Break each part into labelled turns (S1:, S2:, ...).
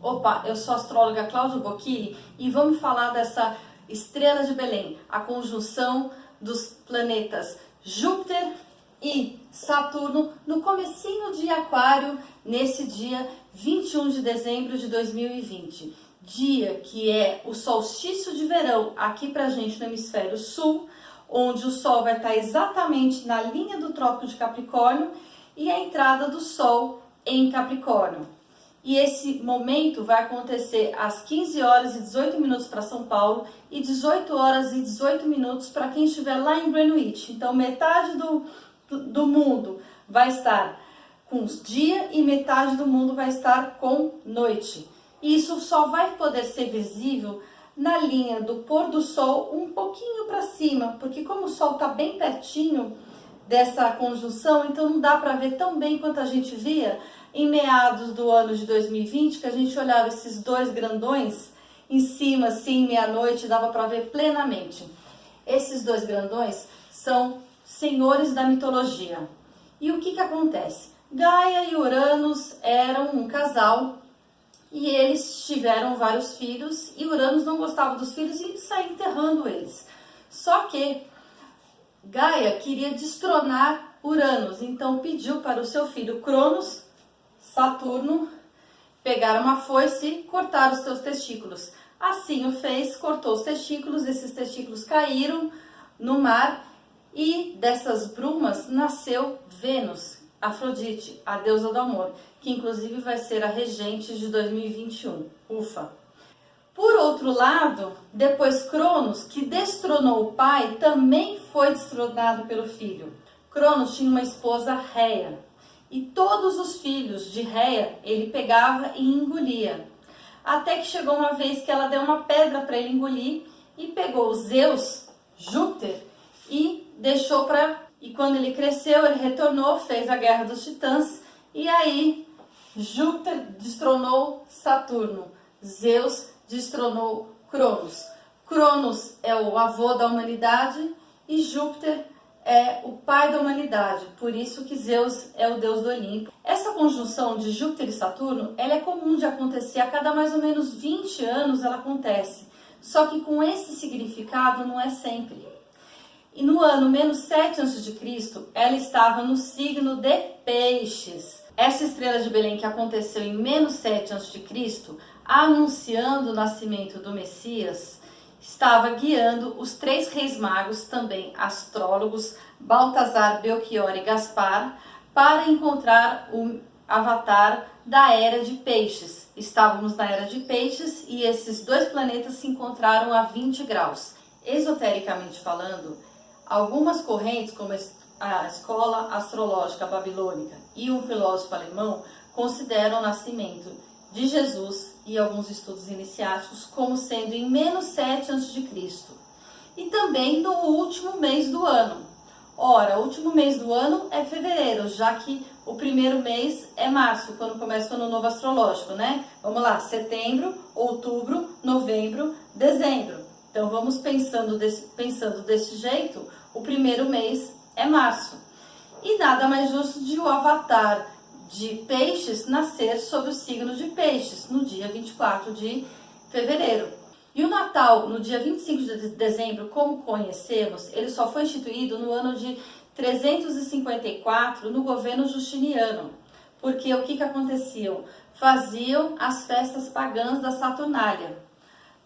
S1: Opa, eu sou a astróloga Cláudia Bocchini e vamos falar dessa estrela de Belém, a conjunção dos planetas Júpiter e Saturno no comecinho de Aquário, nesse dia 21 de dezembro de 2020. Dia que é o solstício de verão aqui pra gente no hemisfério sul, onde o Sol vai estar exatamente na linha do Trópico de Capricórnio e a entrada do Sol em Capricórnio. E esse momento vai acontecer às 15 horas e 18 minutos para São Paulo e 18 horas e 18 minutos para quem estiver lá em Greenwich. Então, metade do mundo vai estar com dia e metade do mundo vai estar com noite. E isso só vai poder ser visível na linha do pôr do sol um pouquinho para cima, porque como o sol está bem pertinho dessa conjunção, então não dá para ver tão bem quanto a gente via em meados do ano de 2020, que a gente olhava esses dois grandões em cima, assim, meia-noite, dava para ver plenamente. Esses dois grandões são senhores da mitologia. E o que acontece? Gaia e Uranus eram um casal e eles tiveram vários filhos e Uranus não gostava dos filhos e saía enterrando eles. Só que Gaia queria destronar Uranus, então pediu para o seu filho Cronos, Saturno, pegar uma foice e cortar os seus testículos. Assim o fez, cortou os testículos, esses testículos caíram no mar e dessas brumas nasceu Vênus, Afrodite, a deusa do amor, que inclusive vai ser a regente de 2021. Ufa! Por outro lado, depois Cronos, que destronou o pai, também foi destronado pelo filho. Cronos tinha uma esposa Réia, e todos os filhos de Réia ele pegava e engolia. Até que chegou uma vez que ela deu uma pedra para ele engolir e pegou Zeus, Júpiter, e deixou para... E quando ele cresceu, ele retornou, fez a Guerra dos Titãs, e aí Júpiter destronou Saturno, Zeus destronou Cronos. Cronos é o avô da humanidade e Júpiter é o pai da humanidade, por isso que Zeus é o deus do Olimpo. Essa conjunção de Júpiter e Saturno, ela é comum de acontecer, a cada mais ou menos 20 anos ela acontece, só que com esse significado não é sempre. E no ano menos 7 a.C., ela estava no signo de Peixes. Essa estrela de Belém que aconteceu em menos 7 a.C., anunciando o nascimento do Messias, estava guiando os 3 reis magos, também astrólogos, Baltazar, Belchior e Gaspar, para encontrar o avatar da Era de Peixes. Estávamos na Era de Peixes e esses 2 planetas se encontraram a 20 graus. Esotericamente falando, algumas correntes, como a escola astrológica babilônica e um filósofo alemão, consideram o nascimento de Jesus e alguns estudos iniciáticos como sendo em menos 7 a.C. e também no último mês do ano. Ora, o último mês do ano é fevereiro, já que o primeiro mês é março, quando começa o ano novo astrológico, né? Vamos lá, setembro, outubro, novembro, dezembro. Então vamos pensando desse jeito, o primeiro mês é março. E nada mais justo de o avatar de Peixes nascer sob o signo de Peixes, no dia 24 de fevereiro. E o Natal, no dia 25 de dezembro, como conhecemos, ele só foi instituído no ano de 354, no governo Justiniano. Porque o que aconteciam? Faziam as festas pagãs da Saturnália.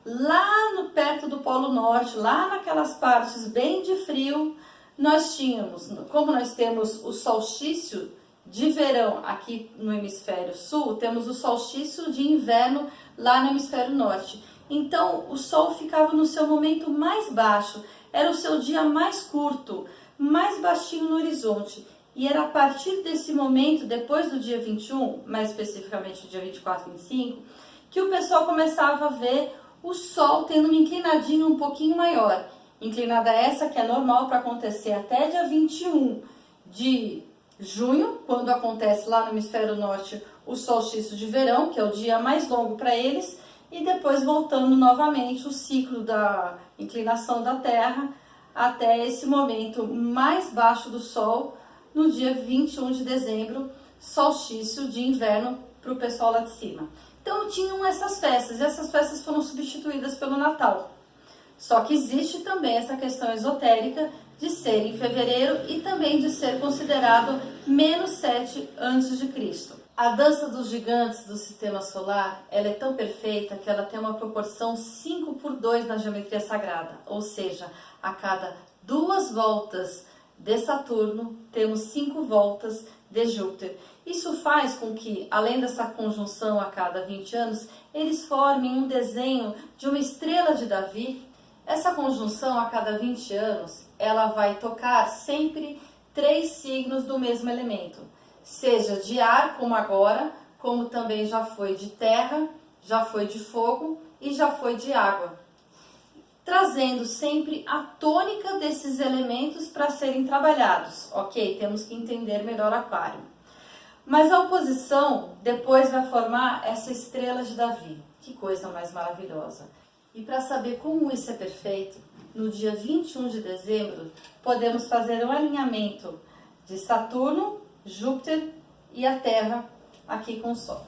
S1: Lá perto do Polo Norte, lá naquelas partes bem de frio, nós tínhamos, como nós temos o solstício de verão aqui no hemisfério sul, temos o solstício de inverno lá no hemisfério norte. Então o sol ficava no seu momento mais baixo, era o seu dia mais curto, mais baixinho no horizonte. E era a partir desse momento, depois do dia 21, mais especificamente do dia 24 e 25, que o pessoal começava a ver o sol tendo uma inclinadinha um pouquinho maior. Inclinada essa que é normal para acontecer até dia 21 de junho, quando acontece lá no hemisfério norte o solstício de verão, que é o dia mais longo para eles, e depois voltando novamente o ciclo da inclinação da Terra até esse momento mais baixo do Sol, no dia 21 de dezembro, solstício de inverno para o pessoal lá de cima. Então tinham essas festas, e essas festas foram substituídas pelo Natal. Só que existe também essa questão esotérica de ser em fevereiro e também de ser considerado -7 a.C. A dança dos gigantes do sistema solar, ela é tão perfeita que ela tem uma proporção 5:2 na geometria sagrada, ou seja, a cada 2 voltas de Saturno, temos 5 voltas de Júpiter. Isso faz com que, além dessa conjunção a cada 20 anos, eles formem um desenho de uma estrela de Davi. Essa conjunção a cada 20 anos, ela vai tocar sempre 3 signos do mesmo elemento, seja de ar, como agora, como também já foi de terra, já foi de fogo e já foi de água, trazendo sempre a tônica desses elementos para serem trabalhados. Ok, temos que entender melhor Aquário. Mas a oposição depois vai formar essa estrela de Davi. Que coisa mais maravilhosa! E para saber como isso é perfeito, no dia 21 de dezembro, podemos fazer um alinhamento de Saturno, Júpiter e a Terra aqui com o Sol.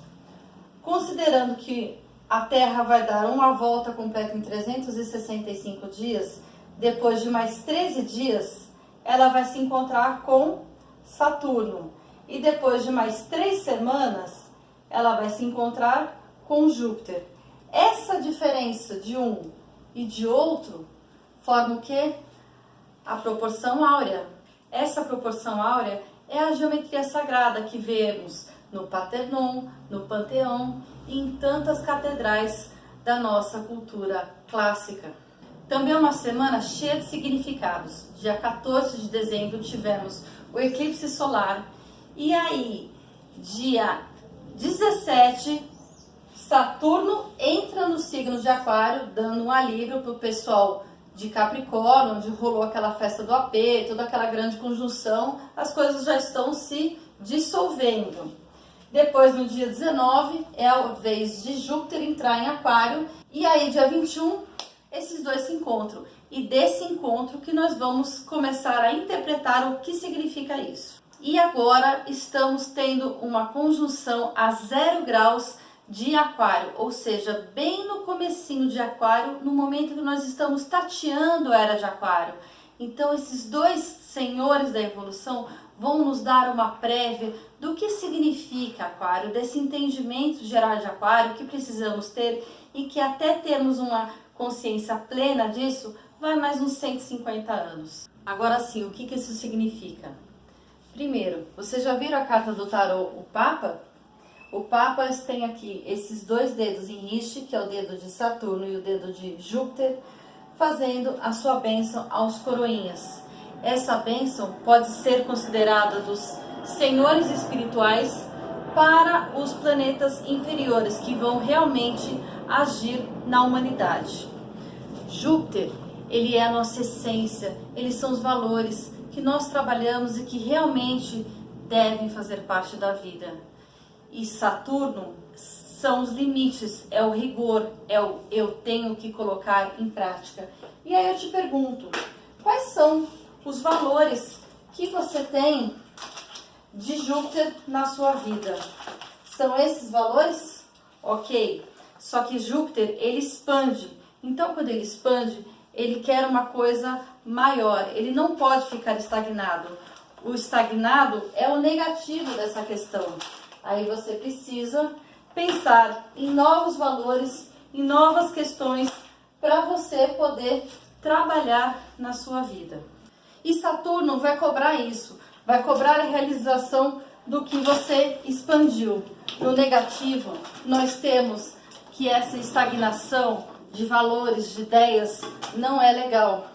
S1: Considerando que a Terra vai dar uma volta completa em 365 dias, depois de mais 13 dias, ela vai se encontrar com Saturno. E depois de mais 3 semanas, ela vai se encontrar com Júpiter. Essa diferença de um e de outro forma o quê? A proporção áurea. Essa proporção áurea é a geometria sagrada que vemos no Partenon, no Panteão e em tantas catedrais da nossa cultura clássica. Também é uma semana cheia de significados. Dia 14 de dezembro tivemos o eclipse solar e aí, dia 17, Saturno entra no signo de Aquário, dando um alívio para o pessoal de Capricórnio, onde rolou aquela festa do AP, toda aquela grande conjunção, as coisas já estão se dissolvendo. Depois, no dia 19, é a vez de Júpiter entrar em Aquário, e aí, dia 21, esses dois se encontram. E desse encontro que nós vamos começar a interpretar o que significa isso. E agora estamos tendo uma conjunção a 0 graus de Aquário, ou seja, bem no comecinho de Aquário, no momento que nós estamos tateando a era de Aquário. Então esses dois senhores da evolução vão nos dar uma prévia do que significa Aquário, desse entendimento geral de Aquário que precisamos ter e que até termos uma consciência plena disso, vai mais uns 150 anos. Agora sim, o que isso significa? Primeiro, vocês já viram a carta do tarô, o Papa? O Papa tem aqui esses dois dedos em riste, que é o dedo de Saturno e o dedo de Júpiter, fazendo a sua bênção aos coroinhas. Essa bênção pode ser considerada dos senhores espirituais para os planetas inferiores, que vão realmente agir na humanidade. Júpiter, ele é a nossa essência, eles são os valores que nós trabalhamos e que realmente devem fazer parte da vida. E Saturno são os limites, é o rigor, é o eu tenho que colocar em prática. E aí eu te pergunto, quais são os valores que você tem de Júpiter na sua vida? São esses valores? Ok, só que Júpiter, ele expande. Então, quando ele expande, ele quer uma coisa maior, ele não pode ficar estagnado. O estagnado é o negativo dessa questão. Aí você precisa pensar em novos valores, em novas questões para você poder trabalhar na sua vida. E Saturno vai cobrar isso, vai cobrar a realização do que você expandiu. No negativo, nós temos que essa estagnação de valores, de ideias, não é legal.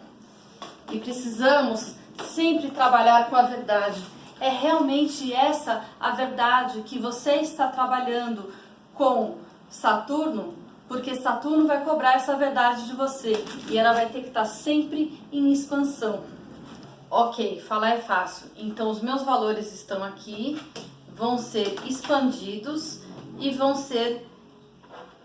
S1: E precisamos sempre trabalhar com a verdade. É realmente essa a verdade que você está trabalhando com Saturno? Porque Saturno vai cobrar essa verdade de você e ela vai ter que estar sempre em expansão. Ok, falar é fácil. Então os meus valores estão aqui, vão ser expandidos e vão ser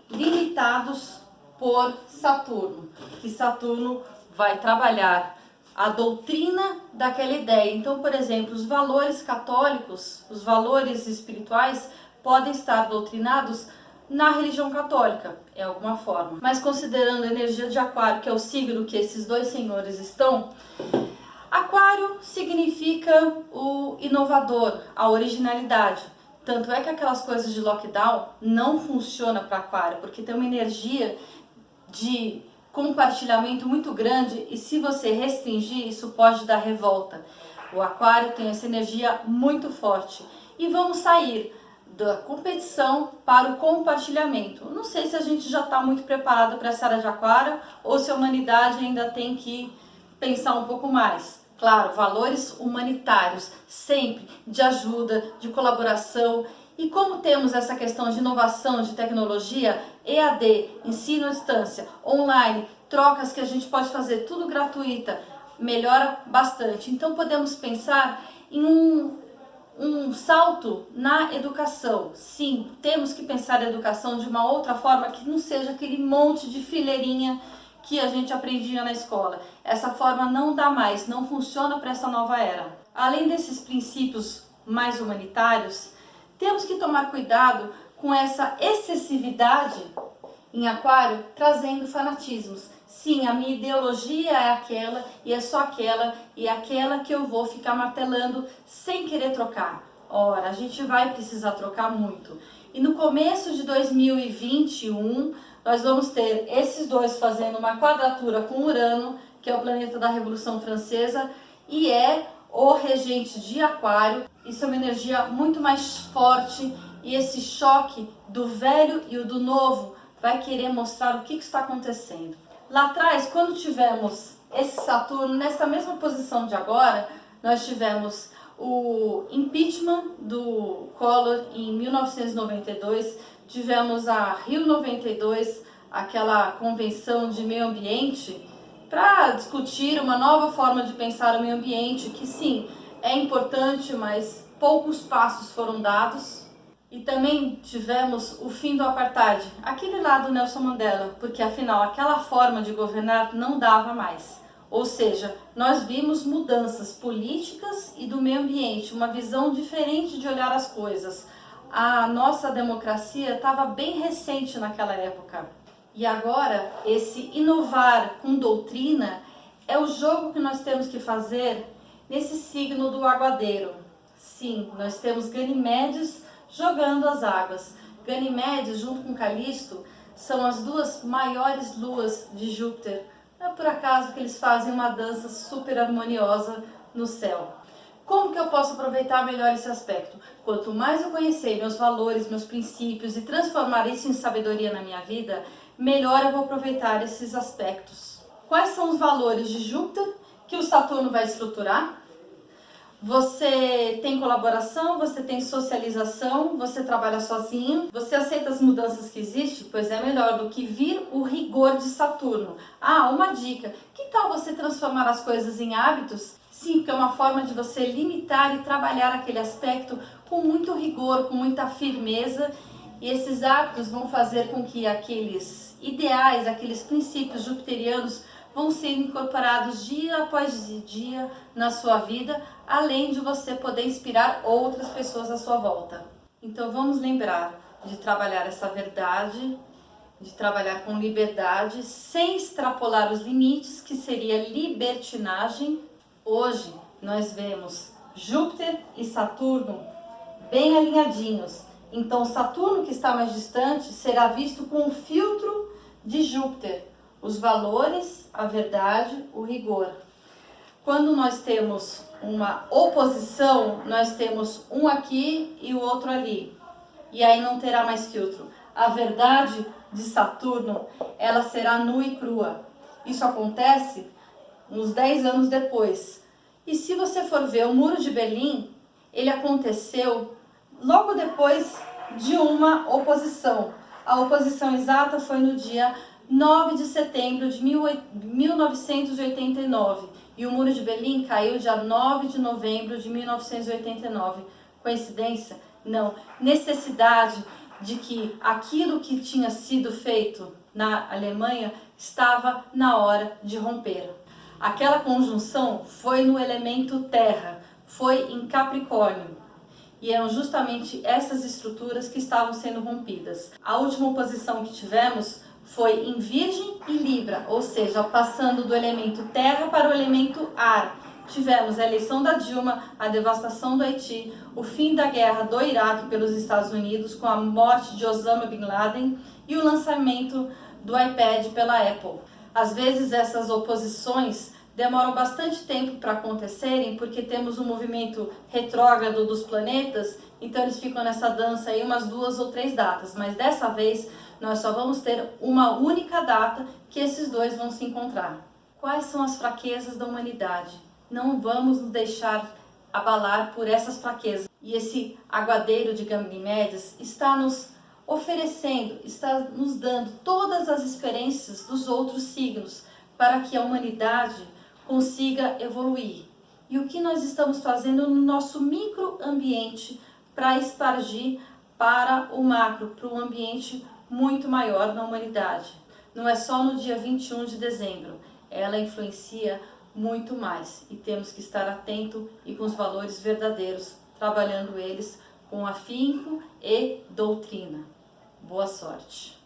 S1: limitados por Saturno. Que Saturno vai trabalhar a doutrina daquela ideia. Então, por exemplo, os valores católicos, os valores espirituais podem estar doutrinados na religião católica, é alguma forma. Mas considerando a energia de Aquário, que é o signo que esses dois senhores estão, Aquário significa o inovador, a originalidade. Tanto é que aquelas coisas de lockdown não funcionam para Aquário, porque tem uma energia de compartilhamento muito grande e se você restringir, isso pode dar revolta. O Aquário tem essa energia muito forte. E vamos sair da competição para o compartilhamento. Não sei se a gente já está muito preparado para essa área de Aquário ou se a humanidade ainda tem que pensar um pouco mais. Claro, valores humanitários, sempre de ajuda, de colaboração. E como temos essa questão de inovação, de tecnologia, EAD, ensino à distância, online, trocas que a gente pode fazer tudo gratuita, melhora bastante. Então podemos pensar em um salto na educação. Sim, temos que pensar a educação de uma outra forma que não seja aquele monte de fileirinha que a gente aprendia na escola. Essa forma não dá mais, não funciona para essa nova era. Além desses princípios mais humanitários, temos que tomar cuidado com essa excessividade em Aquário, trazendo fanatismos. Sim, a minha ideologia é aquela e é só aquela e é aquela que eu vou ficar martelando sem querer trocar. Ora, a gente vai precisar trocar muito. E no começo de 2021, nós vamos ter esses dois fazendo uma quadratura com Urano, que é o planeta da Revolução Francesa, e é o regente de Aquário. Isso é uma energia muito mais forte e esse choque do velho e o do novo vai querer mostrar o que está acontecendo. Lá atrás, quando tivemos esse Saturno, nessa mesma posição de agora, nós tivemos o impeachment do Collor em 1992, tivemos a Rio 92, aquela convenção de meio ambiente, para discutir uma nova forma de pensar o meio ambiente, que sim, é importante, mas poucos passos foram dados. E também tivemos o fim do apartheid, aquele lá do Nelson Mandela, porque afinal aquela forma de governar não dava mais. Ou seja, nós vimos mudanças políticas e do meio ambiente, uma visão diferente de olhar as coisas. A nossa democracia estava bem recente naquela época. E agora, esse inovar com doutrina é o jogo que nós temos que fazer nesse signo do aguadeiro. Sim, nós temos Ganimedes jogando as águas. Ganimedes, junto com Calisto, são as duas maiores luas de Júpiter. Não é por acaso que eles fazem uma dança super harmoniosa no céu. Como que eu posso aproveitar melhor esse aspecto? Quanto mais eu conhecer meus valores, meus princípios e transformar isso em sabedoria na minha vida, melhor eu vou aproveitar esses aspectos. Quais são os valores de Júpiter que o Saturno vai estruturar? Você tem colaboração, você tem socialização, você trabalha sozinho, você aceita as mudanças que existem? Pois é melhor do que vir o rigor de Saturno. Ah, uma dica, que tal você transformar as coisas em hábitos? Sim, porque é uma forma de você limitar e trabalhar aquele aspecto com muito rigor, com muita firmeza, e esses hábitos vão fazer com que aqueles ideais, aqueles princípios jupiterianos vão sendo incorporados dia após dia na sua vida, além de você poder inspirar outras pessoas à sua volta. Então vamos lembrar de trabalhar essa verdade, de trabalhar com liberdade, sem extrapolar os limites, que seria libertinagem. Hoje nós vemos Júpiter e Saturno bem alinhadinhos. Então Saturno, que está mais distante, será visto com um filtro de Júpiter. Os valores, a verdade, o rigor. Quando nós temos uma oposição, nós temos um aqui e o outro ali. E aí não terá mais filtro. A verdade de Saturno, ela será nua e crua. Isso acontece uns 10 anos depois. E se você for ver o Muro de Berlim, ele aconteceu logo depois de uma oposição. A oposição exata foi no dia 9 de setembro de 1989 e o Muro de Berlim caiu dia 9 de novembro de 1989. Coincidência? Não. Necessidade de que aquilo que tinha sido feito na Alemanha estava na hora de romper. Aquela conjunção foi no elemento terra, foi em Capricórnio. e eram justamente essas estruturas que estavam sendo rompidas. A última oposição que tivemos foi em Virgem e Libra, ou seja, passando do elemento terra para o elemento ar. Tivemos a eleição da Dilma, a devastação do Haiti, o fim da guerra do Iraque pelos Estados Unidos com a morte de Osama Bin Laden e o lançamento do iPad pela Apple. Às vezes essas oposições demoram bastante tempo para acontecerem porque temos um movimento retrógrado dos planetas, então eles ficam nessa dança aí umas 2 ou 3 datas, mas dessa vez nós só vamos ter uma única data que esses dois vão se encontrar. Quais são as fraquezas da humanidade? Não vamos nos deixar abalar por essas fraquezas. E esse aguadeiro de Ganimedes está nos oferecendo, está nos dando todas as experiências dos outros signos para que a humanidade consiga evoluir. E o que nós estamos fazendo no nosso microambiente para expandir para o macro, para um ambiente muito maior na humanidade. Não é só no dia 21 de dezembro, ela influencia muito mais e temos que estar atento e com os valores verdadeiros, trabalhando eles com afinco e doutrina. Boa sorte!